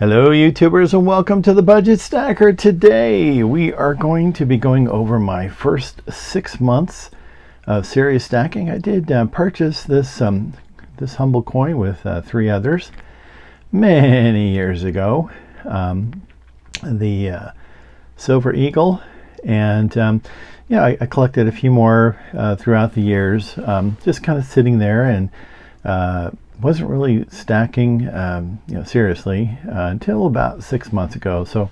Hello YouTubers, and welcome to the Budget Stacker. Today we are going to be going over my first 6 months of serious stacking. I did purchase this humble coin with 3 others many years ago, the Silver Eagle, and I collected a few more throughout the years, just kind of sitting there, and wasn't really stacking seriously until about 6 months ago. So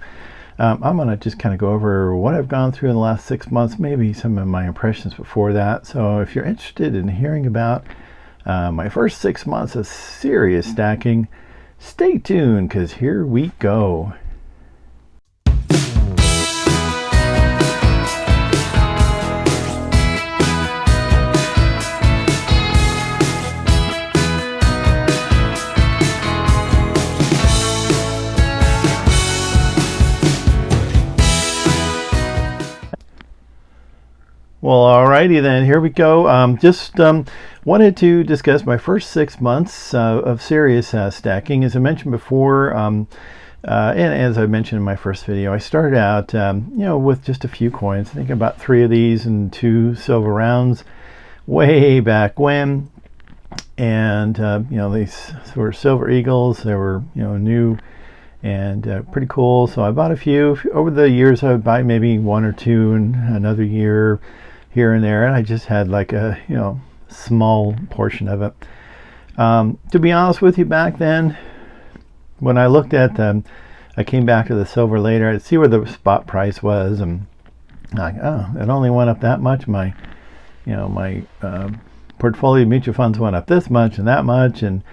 I'm going to just kind of go over what I've gone through in the last 6 months, maybe some of my impressions before that. So if you're interested in hearing about my first 6 months of serious stacking, stay tuned, because here we go. Well, alrighty then, here we go. Just wanted to discuss my first 6 months of serious stacking. As I mentioned before, and as I mentioned in my first video, I started out with just a few coins. I think about 3 of these and 2 silver rounds way back when. And these were Silver Eagles. They were new and pretty cool. So I bought a few. Over the years I would buy maybe 1 or 2 in another year, here and there, and I just had like a small portion of it. To be honest with you, back then when I looked at I came back to the silver later, I'd see where the spot price was, and like, oh, it only went up that much. My my portfolio of mutual funds went up this much and that much, and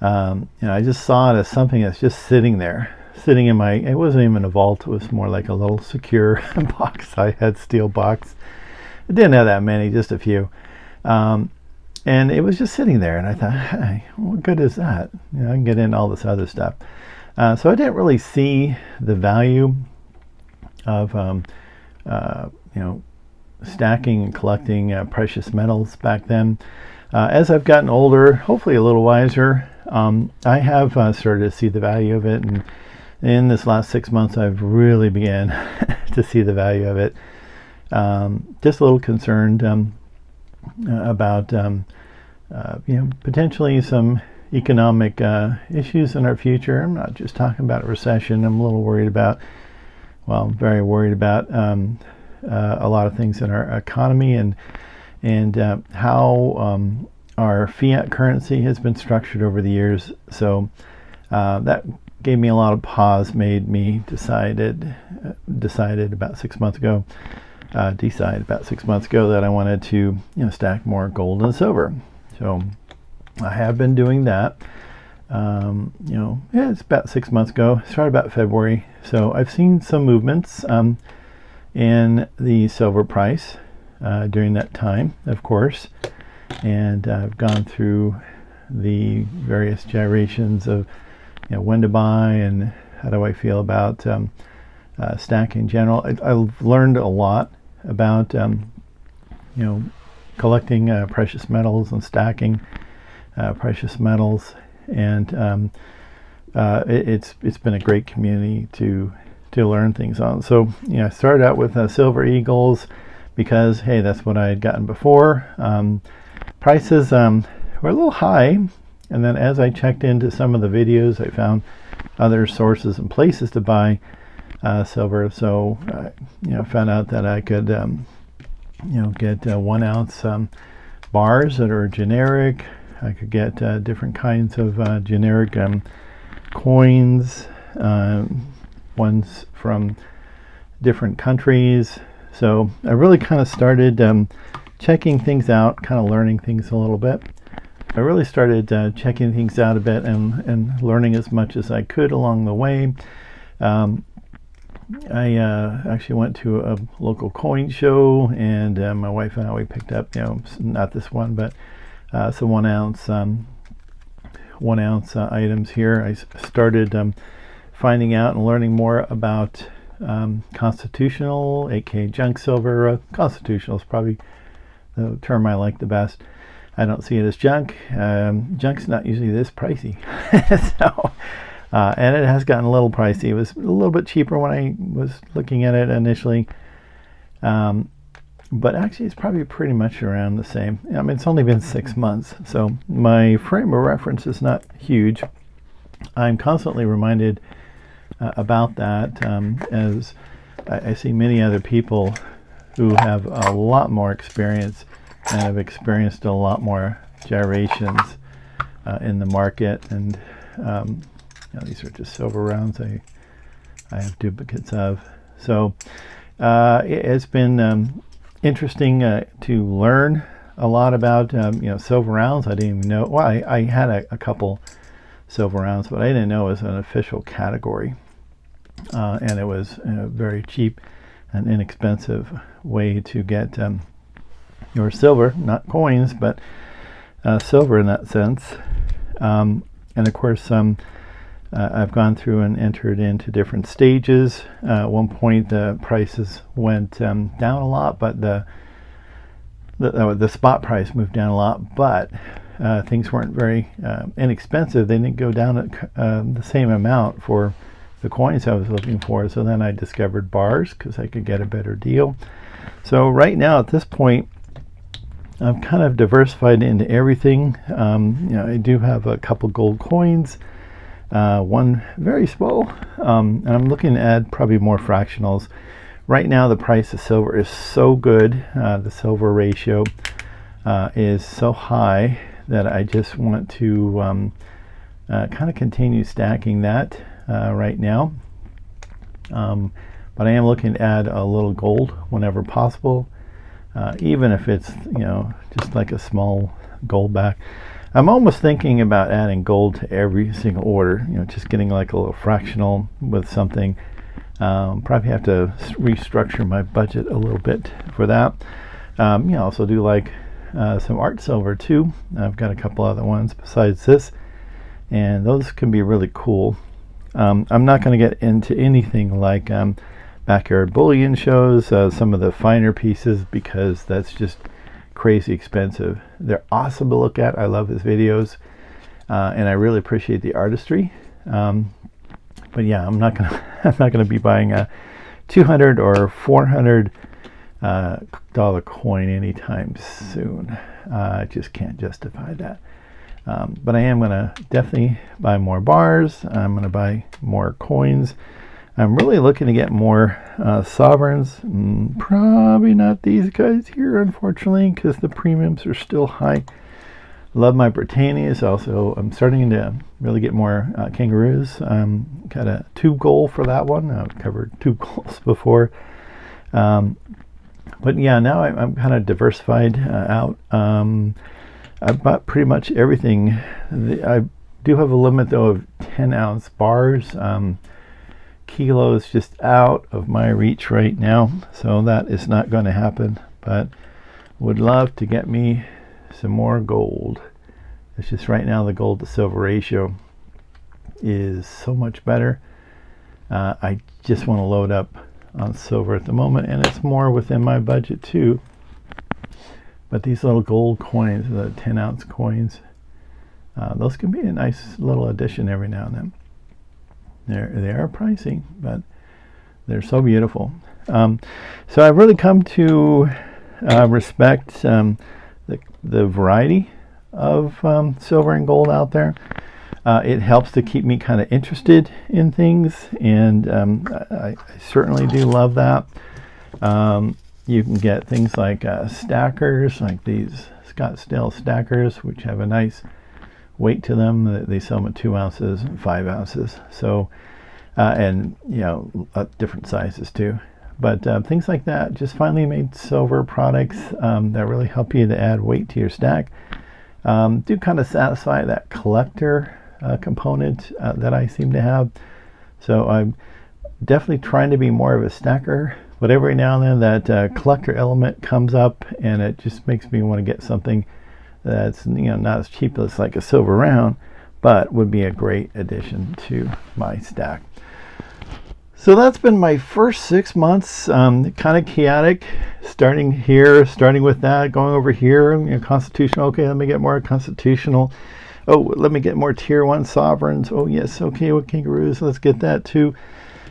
I just saw it as something that's just sitting there, sitting in my, it wasn't even a vault, it was more like a little secure box. I had steel box. I didn't have that many, just a few, and it was just sitting there, and I thought, hey, what good is that? I can get into all this other stuff. So I didn't really see the value of stacking and collecting precious metals back then. As I've gotten older, hopefully a little wiser, I have started to see the value of it, and in this last 6 months I've really began to see the value of it. Just a little concerned about potentially some economic issues in our future. I'm not just talking about a recession. I'm a little worried about, well, very worried about a lot of things in our economy, and how our fiat currency has been structured over the years. So that gave me a lot of pause, made me decided about 6 months ago that I wanted to stack more gold and silver. So I have been doing that. It's about 6 months ago. Started about February. So I've seen some movements in the silver price during that time, of course, and I've gone through the various gyrations of when to buy and how do I feel about stacking in general. I've learned a lot about collecting precious metals and stacking precious metals, and it's been a great community to learn things on. So I started out with Silver Eagles because, hey, that's what I had gotten before. Prices were a little high, and then as I checked into some of the videos, I found other sources and places to buy silver. So found out that I could get 1 ounce bars that are generic. I could get different kinds of generic coins, ones from different countries. So I really kind of started checking things out, kind of learning things a little bit. I really started checking things out a bit and learning as much as I could along the way. I actually went to a local coin show, and my wife and I, we picked up, not this one, but some 1 ounce items here. I started finding out and learning more about constitutional, aka junk silver. Constitutional is probably the term I like the best. I don't see it as junk. Junk's not usually this pricey. So and it has gotten a little pricey. It was a little bit cheaper when I was looking at it initially, but actually it's probably pretty much around the same. I mean, it's only been 6 months, so my frame of reference is not huge. I'm constantly reminded about that as I see many other people who have a lot more experience and have experienced a lot more gyrations in the market. And these are just silver rounds I have duplicates of. So it's been interesting to learn a lot about silver rounds. I didn't even know. Well, I had a couple silver rounds, but I didn't know it was an official category, and it was very cheap and inexpensive way to get your silver, not coins, but silver in that sense. And of course, I've gone through and entered into different stages. At one point, the prices went down a lot, but the spot price moved down a lot, but things weren't very inexpensive. They didn't go down at the same amount for the coins I was looking for. So then I discovered bars because I could get a better deal. So right now at this point, I'm kind of diversified into everything. I do have a couple gold coins, one very small, and I'm looking to add probably more fractionals. Right now the price of silver is so good, the silver ratio is so high that I just want to kind of continue stacking that right now. But I am looking to add a little gold whenever possible, even if it's just like a small gold back. I'm almost thinking about adding gold to every single order, just getting like a little fractional with something. Probably have to restructure my budget a little bit for that. Also do like some art silver too. I've got a couple other ones besides this, and those can be really cool. I'm not going to get into anything like backyard bullion shows, some of the finer pieces, because that's just crazy expensive. They're awesome to look at. I love his videos, and I really appreciate the artistry. But yeah, I'm not gonna be buying a $200 or $400 dollar coin anytime soon. I just can't justify that. But I am gonna definitely buy more bars. I'm gonna buy more coins. I'm really looking to get more sovereigns. Probably not these guys here, unfortunately, because the premiums are still high. Love my Britannias. Also, I'm starting to really get more kangaroos. Got a tube goal for that one. I've covered tube goals before. But yeah, now I'm kind of diversified out. I've bought pretty much everything. I do have a limit, though, of 10-ounce bars. Kilos just out of my reach right now, so that is not going to happen. But would love to get me some more gold. It's just right now the gold to silver ratio is so much better. I just want to load up on silver at the moment, and it's more within my budget too. But these little gold coins, the 10-ounce coins, those can be a nice little addition every now and then. They are pricey, but they're so beautiful. So I've really come to respect the variety of silver and gold out there. It helps to keep me kind of interested in things, and I certainly do love that. You can get things like stackers, like these Scottsdale stackers, which have a nice weight to them. They sell them at 2 ounces and 5 ounces. So, and different sizes too. But things like that, just finally made silver products that really help you to add weight to your stack. Do kind of satisfy that collector component that I seem to have. So I'm definitely trying to be more of a stacker, but every now and then that collector element comes up, and it just makes me want to get something that's not as cheap as like a silver round, but would be a great addition to my stack. So that's been my first 6 months, kind of chaotic, starting here, starting with that, going over here, constitutional. Okay, let me get more constitutional. Oh, let me get more tier 1 sovereigns. Oh yes, okay, with kangaroos, let's get that too.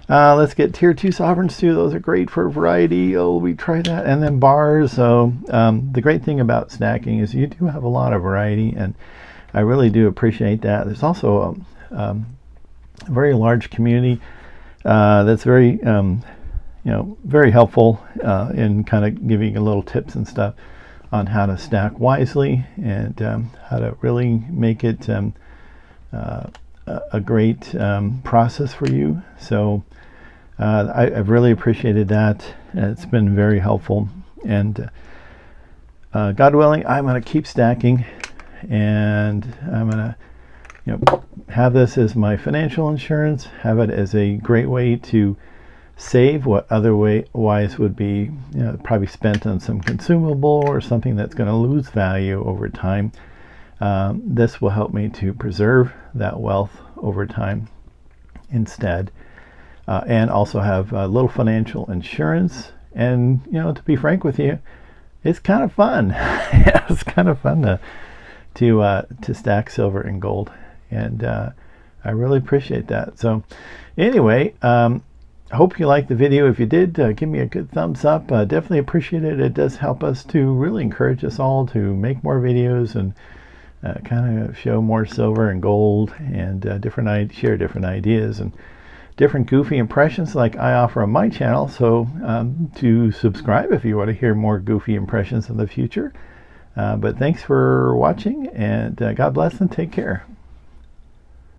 Let's get tier 2 sovereigns too. Those are great for variety. Oh, we try that. And then bars. So the great thing about stacking is you do have a lot of variety, and I really do appreciate that. There's also a very large community that's very very helpful in kind of giving you little tips and stuff on how to stack wisely and how to really make it a great process for you. So I've really appreciated that. It's been very helpful, and God willing, I'm going to keep stacking, and I'm going to have this as my financial insurance, have it as a great way to save what otherwise would be probably spent on some consumable or something that's going to lose value over time. This will help me to preserve that wealth over time instead, and also have a little financial insurance. And to be frank with you, it's kind of fun. Yeah, it's kind of fun to stack silver and gold, and I really appreciate that. So anyway, I hope you liked the video. If you did, give me a good thumbs up. Definitely appreciate it. It does help us to really encourage us all to make more videos and kind of show more silver and gold, and share different ideas and different goofy impressions like I offer on my channel. So to subscribe if you want to hear more goofy impressions in the future. But thanks for watching, and God bless and take care.